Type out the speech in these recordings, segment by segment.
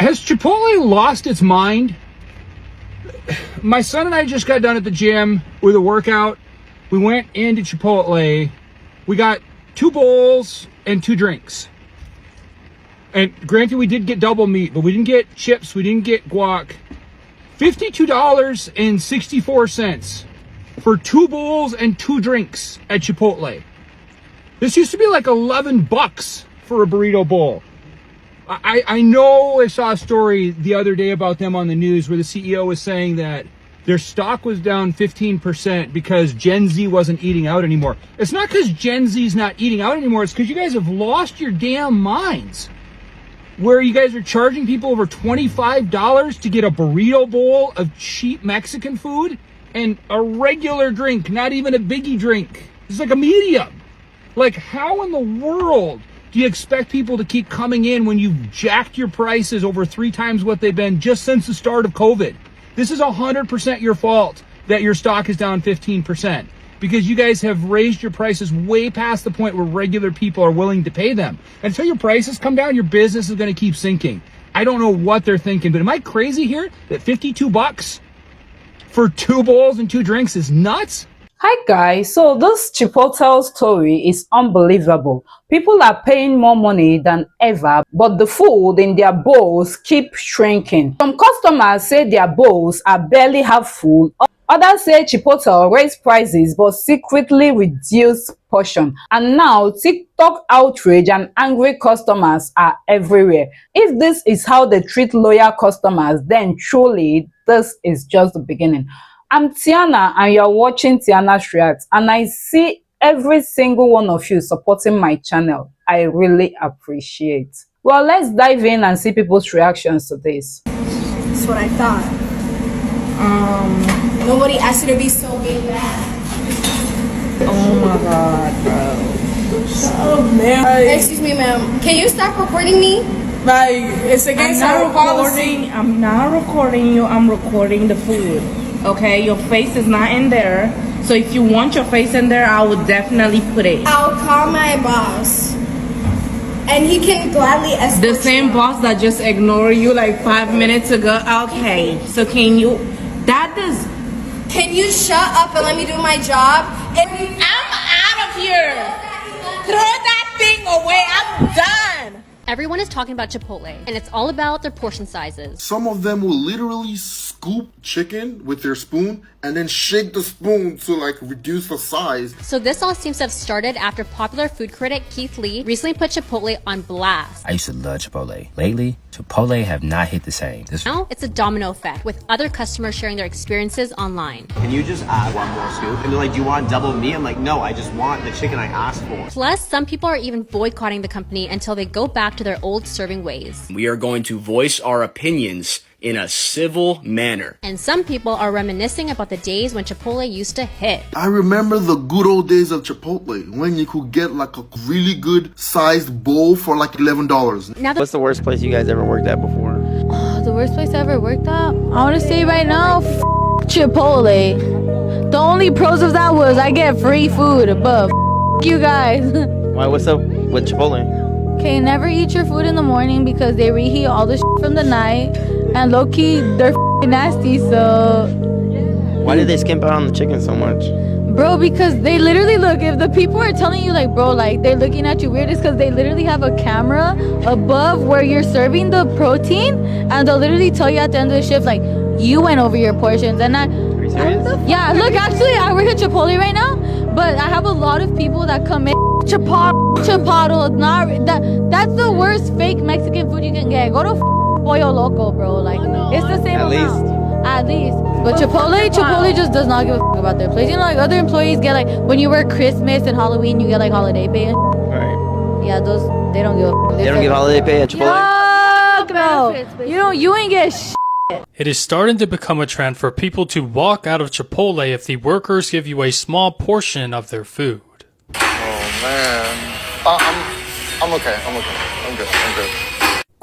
Has Chipotle lost its mind? My son and I just got done at the gym with a workout. We went into Chipotle. We got 2 bowls and 2 drinks. And granted, we did get double meat, but we didn't get chips. We didn't get guac. $52.64 for 2 bowls and 2 drinks at Chipotle. This used to be like $11 for a burrito bowl. I know I saw a story the other day about them on the news where the CEO was saying that their stock was down 15% because Gen Z wasn't eating out anymore. It's not because Gen Z's not eating out anymore. It's because you guys have lost your damn minds. Where you guys are charging people over $25 to get a burrito bowl of cheap Mexican food and a regular drink, not even a biggie drink. It's like a medium. Like, how in the world do you expect people to keep coming in when you've jacked your prices over 3 times what they've been just since the start of COVID? This is 100% your fault that your stock is down 15%. Because you guys have raised your prices way past the point where regular people are willing to pay them. Until your prices come down, your business is going to keep sinking. I don't know what they're thinking, but am I crazy here that $52 for 2 bowls and 2 drinks is nuts? Hi guys, so this Chipotle story is unbelievable. People are paying more money than ever, but the food in their bowls keep shrinking. Some customers say their bowls are barely half full. Others say Chipotle raised prices but secretly reduced portion. And now TikTok outrage and angry customers are everywhere. If this is how they treat loyal customers, then truly this is just the beginning. I'm Tiana and you're watching Tiana's React, and I see every single one of you supporting my channel. I really appreciate. Well, let's dive in and see people's reactions to this. That's what I thought. Nobody asked you to be so big bad. Oh my god, bro. Shut up, man. Excuse me, ma'am. Can you stop recording me? Like, it's against our policy. I'm not recording you, I'm recording the food. Okay, your face is not in there. So if you want your face in there, I would definitely put it. I'll call my boss. And he can gladly escort The same boss that just ignored you like 5 minutes ago. Okay, so can you, Can you shut up and let me do my job? I'm out of here. Throw that thing away, I'm done. Everyone is talking about Chipotle, and it's all about their portion sizes. Some of them will literally scoop chicken with their spoon and then shake the spoon to like reduce the size. So this all seems to have started after popular food critic Keith Lee recently put Chipotle on blast. I used to love Chipotle. Lately, Chipotle have not hit the same. Now it's a domino effect with other customers sharing their experiences online. Can you just add 1 more scoop? And they're like, do you want double meat? I'm like, no, I just want the chicken I asked for. Plus, some people are even boycotting the company until they go back to their old serving ways. We are going to voice our opinions in a civil manner. And some people are reminiscing about the days when Chipotle used to hit. I remember the good old days of Chipotle when you could get like a really good sized bowl for like $11. Now what's the worst place you guys ever worked at before? The worst place I ever worked at? I want to say right now, Chipotle. The only pros of that was I get free food, but you guys. Why, what's up with Chipotle? Okay, never eat your food in the morning because they reheat all the from the night. And low-key, they're nasty, so... Why did they skimp out on the chicken so much? Bro, because they literally look, if the people are telling you like, bro, like they're looking at you weird, it's because they literally have a camera above where you're serving the protein, and they'll literally tell you at the end of the shift, like, you went over your portions. And Are you serious? yeah, look, actually, I work at Chipotle right now, but I have a lot of people that come in. Chipotle, not that's the worst fake Mexican food you can get. Go to Pollo Loco, bro. Like, it's the same amount. At least. But Chipotle just does not give a about their place. You know, like other employees get like, when you work Christmas and Halloween, you get like holiday pay. Right. Yeah, those, they don't give a They don't give holiday pay at Chipotle? Fuck no. You ain't get shit. It is starting to become a trend for people to walk out of Chipotle if the workers give you a small portion of their food. Oh man. I'm okay. I'm good.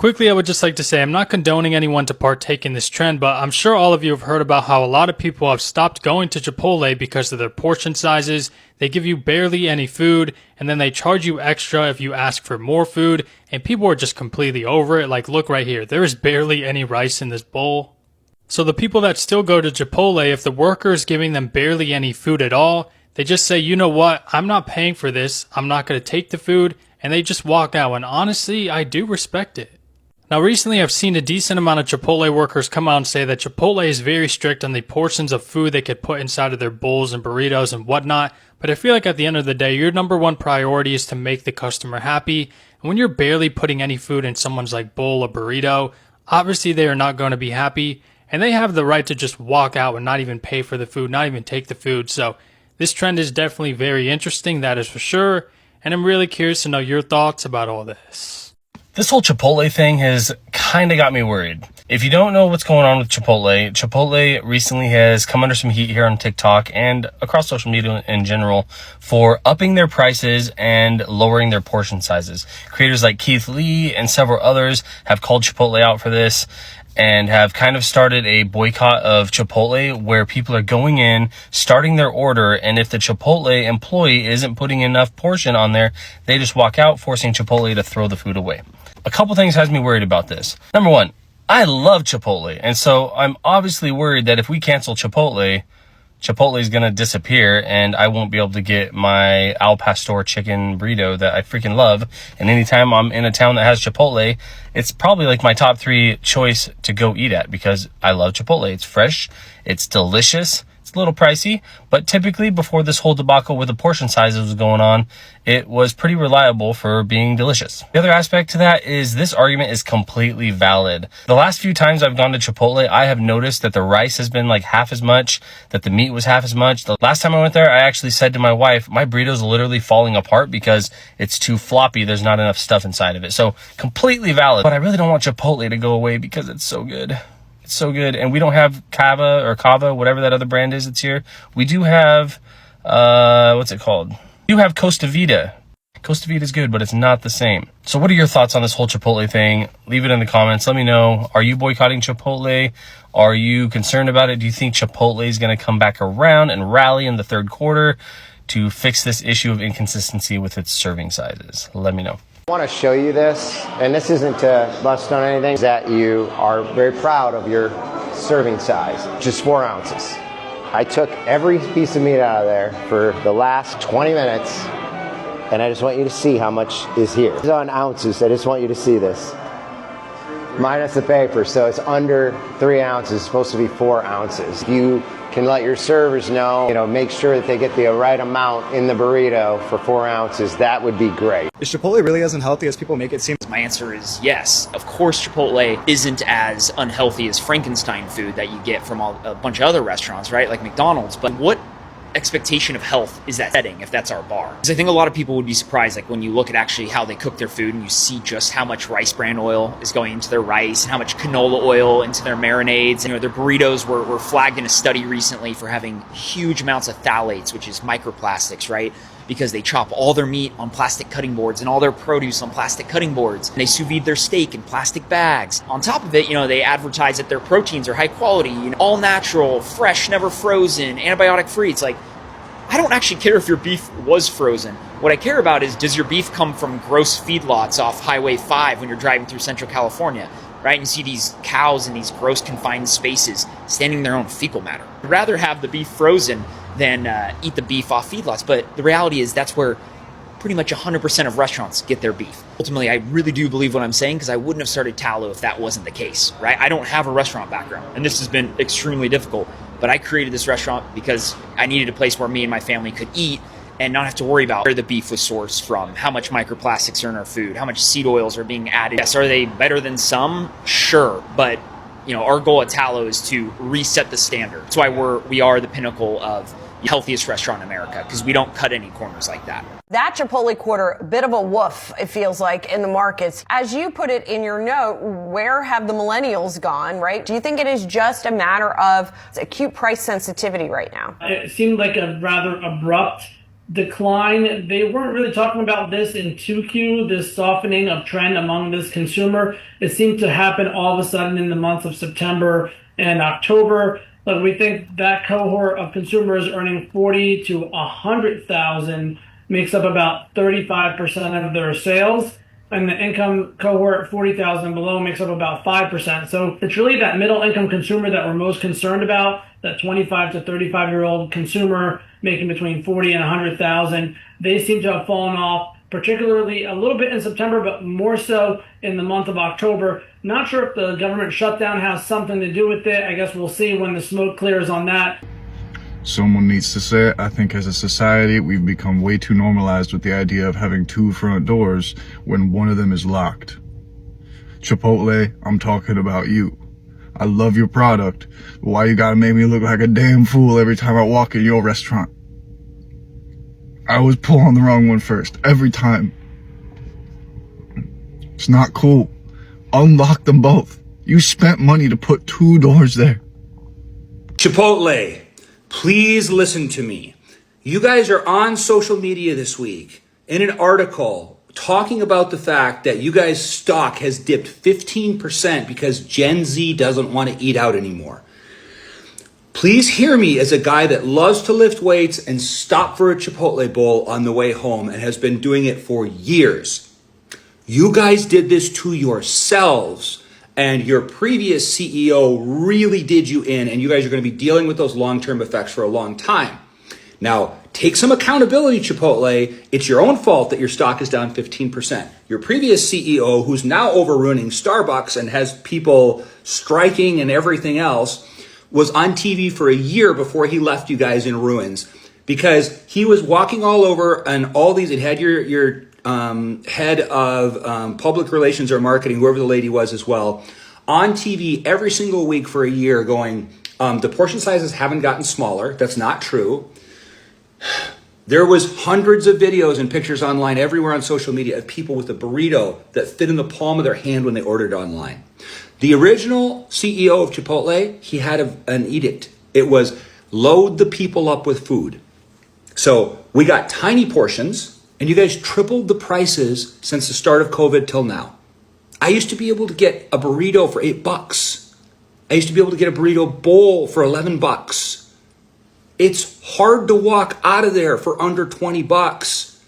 Quickly, I would just like to say I'm not condoning anyone to partake in this trend, but I'm sure all of you have heard about how a lot of people have stopped going to Chipotle because of their portion sizes. They give you barely any food, and then they charge you extra if you ask for more food, and people are just completely over it. Like, look right here, there is barely any rice in this bowl. So the people that still go to Chipotle, if the worker is giving them barely any food at all, they just say, you know what, I'm not paying for this, I'm not going to take the food, and they just walk out, and honestly, I do respect it. Now recently I've seen a decent amount of Chipotle workers come out and say that Chipotle is very strict on the portions of food they could put inside of their bowls and burritos and whatnot, but I feel like at the end of the day, your number one priority is to make the customer happy, and when you're barely putting any food in someone's like bowl or burrito, obviously they are not going to be happy, and they have the right to just walk out and not even pay for the food, not even take the food. So this trend is definitely very interesting, that is for sure, and I'm really curious to know your thoughts about all this. This whole Chipotle thing has kind of got me worried. If you don't know what's going on with Chipotle, Chipotle recently has come under some heat here on TikTok and across social media in general for upping their prices and lowering their portion sizes. Creators like Keith Lee and several others have called Chipotle out for this and have kind of started a boycott of Chipotle where people are going in, starting their order, and if the Chipotle employee isn't putting enough portion on there, they just walk out, forcing Chipotle to throw the food away. A couple things has me worried about this. Number one, I love Chipotle, and so I'm obviously worried that if we cancel Chipotle, Chipotle is going to disappear and I won't be able to get my Al Pastor chicken burrito that I freaking love. And anytime I'm in a town that has Chipotle, it's probably like my top 3 choice to go eat at because I love Chipotle. It's fresh, it's delicious, it's a little pricey, but typically before this whole debacle with the portion sizes was going on, it was pretty reliable for being delicious. The other aspect to that is this argument is completely valid. The last few times I've gone to Chipotle, I have noticed that the rice has been like half as much, that the meat was half as much. The last time I went there, I actually said to my wife, my burrito's literally falling apart because it's too floppy. There's not enough stuff inside of it. So completely valid, but I really don't want Chipotle to go away because it's so good. It's so good. And we don't have Cava, whatever that other brand is that's here. We do have, what's it called? We do have Costa Vida. Costa Vida is good, but it's not the same. So what are your thoughts on this whole Chipotle thing? Leave it in the comments. Let me know. Are you boycotting Chipotle? Are you concerned about it? Do you think Chipotle is going to come back around and rally in the third quarter to fix this issue of inconsistency with its serving sizes? Let me know. I want to show you this, and this isn't to bust on anything, that you are very proud of your serving size, just 4 ounces. I took every piece of meat out of there for the last 20 minutes, and I just want you to see how much is here. It's on ounces, I just want you to see this. Minus the paper, so it's under 3 ounces, it's supposed to be 4 ounces. You can let your servers know, make sure that they get the right amount in the burrito for 4 ounces. That would be great. Is Chipotle really as unhealthy as people make it seem? My answer is yes. Of course, Chipotle isn't as unhealthy as Frankenstein food that you get from a bunch of other restaurants, right? Like McDonald's. But what expectation of health is that setting if that's our bar? Because I think a lot of people would be surprised, like when you look at actually how they cook their food and you see just how much rice bran oil is going into their rice and how much canola oil into their marinades. Their burritos were flagged in a study recently for having huge amounts of phthalates, which is microplastics, right? Because they chop all their meat on plastic cutting boards and all their produce on plastic cutting boards. And they sous vide their steak in plastic bags. On top of it, they advertise that their proteins are high quality, all natural, fresh, never frozen, antibiotic free. It's like, I don't actually care if your beef was frozen. What I care about is, does your beef come from gross feedlots off Highway 5 when you're driving through Central California, right? And you see these cows in these gross confined spaces standing in their own fecal matter. I'd rather have the beef frozen than eat the beef off feedlots. But the reality is that's where pretty much 100% of restaurants get their beef. Ultimately, I really do believe what I'm saying because I wouldn't have started Tallow if that wasn't the case, right? I don't have a restaurant background, and this has been extremely difficult. But I created this restaurant because I needed a place where me and my family could eat and not have to worry about where the beef was sourced from, how much microplastics are in our food, how much seed oils are being added. Yes, are they better than some? Sure, but our goal at Tallow is to reset the standard. That's why we are the pinnacle of the healthiest restaurant in America, because we don't cut any corners like that. That Chipotle quarter, a bit of a woof, it feels like, in the markets. As you put it in your note, where have the millennials gone, right? Do you think it is just a matter of acute price sensitivity right now? It seemed like a rather abrupt decline. They weren't really talking about this in 2Q, this softening of trend among this consumer. It seemed to happen all of a sudden in the months of September and October. But we think that cohort of consumers earning 40 to 100,000 makes up about 35% of their sales. And the income cohort 40,000 below makes up about 5%. So it's really that middle income consumer that we're most concerned about, that 25 to 35-year-old consumer making between 40 and 100,000. They seem to have fallen off, particularly a little bit in September, but more so in the month of October. Not sure if the government shutdown has something to do with it. I guess we'll see when the smoke clears on that. Someone needs to say it. I think as a society, we've become way too normalized with the idea of having two front doors when one of them is locked. Chipotle, I'm talking about you. I love your product, but why you gotta make me look like a damn fool every time I walk in your restaurant? I always pull on the wrong one first, every time. It's not cool. Unlock them both. You spent money to put two doors there. Chipotle, please listen to me. You guys are on social media this week in an article talking about the fact that you guys' stock has dipped 15% because Gen Z doesn't want to eat out anymore. Please hear me as a guy that loves to lift weights and stop for a Chipotle bowl on the way home and has been doing it for years. You guys did this to yourselves, and your previous CEO really did you in, and you guys are going to be dealing with those long-term effects for a long time. Now, take some accountability, Chipotle. It's your own fault that your stock is down 15%. Your previous CEO, who's now overruling Starbucks and has people striking and everything else, was on TV for a year before he left you guys in ruins because he was walking all over and all these, it had your head of public relations or marketing, whoever the lady was as well, on TV every single week for a year going, the portion sizes haven't gotten smaller. That's not true. There was hundreds of videos and pictures online everywhere on social media of people with a burrito that fit in the palm of their hand when they ordered online. The original CEO of Chipotle, he had an edict. It was load the people up with food. So we got tiny portions, and you guys tripled the prices since the start of COVID till now. I used to be able to get a burrito for $8. I used to be able to get a burrito bowl for $11. It's hard to walk out of there for under $20,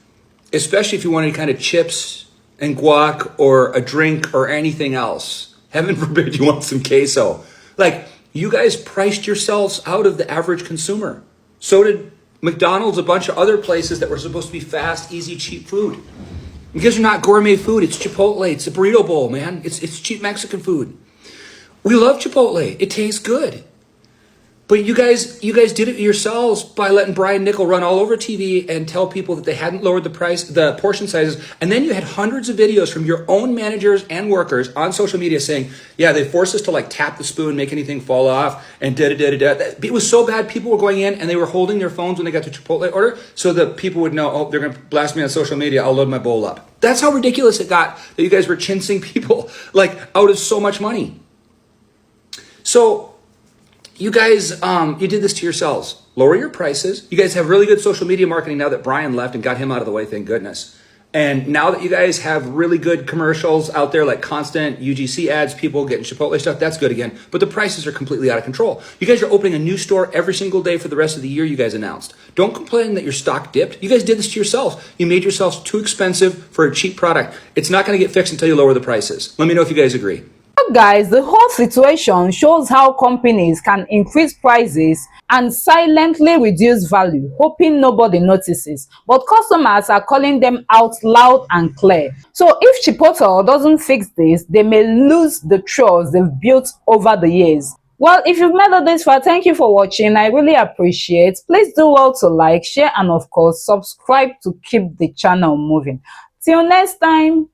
especially if you want any kind of chips and guac or a drink or anything else. Heaven forbid you want some queso. Like, you guys priced yourselves out of the average consumer. So did McDonald's, a bunch of other places that were supposed to be fast, easy, cheap food. Because you're not gourmet food. It's Chipotle. It's a burrito bowl, man. It's cheap Mexican food. We love Chipotle. It tastes good. But you guys did it yourselves by letting Brian Nickel run all over TV and tell people that they hadn't lowered the portion sizes. And then you had hundreds of videos from your own managers and workers on social media saying, yeah, they forced us to like tap the spoon, make anything fall off, and da-da-da-da-da. It was so bad, people were going in and they were holding their phones when they got to Chipotle order so that people would know, oh, they're going to blast me on social media, I'll load my bowl up. That's how ridiculous it got that you guys were chinsing people like out of so much money. So you guys, you did this to yourselves. Lower your prices. You guys have really good social media marketing now that Brian left and got him out of the way, thank goodness. And now that you guys have really good commercials out there, like constant UGC ads, people getting Chipotle stuff, that's good again. But the prices are completely out of control. You guys are opening a new store every single day for the rest of the year, you guys announced. Don't complain that your stock dipped. You guys did this to yourselves. You made yourselves too expensive for a cheap product. It's not going to get fixed until you lower the prices. Let me know if you guys agree. Guys, the whole situation shows how companies can increase prices and silently reduce value, hoping nobody notices. But customers are calling them out loud and clear. So if Chipotle doesn't fix this, they may lose the trust they've built over the years. Well, if you've made it this far, thank you for watching. I really appreciate. Please do well to like, share, and of course, subscribe to keep the channel moving. Till next time.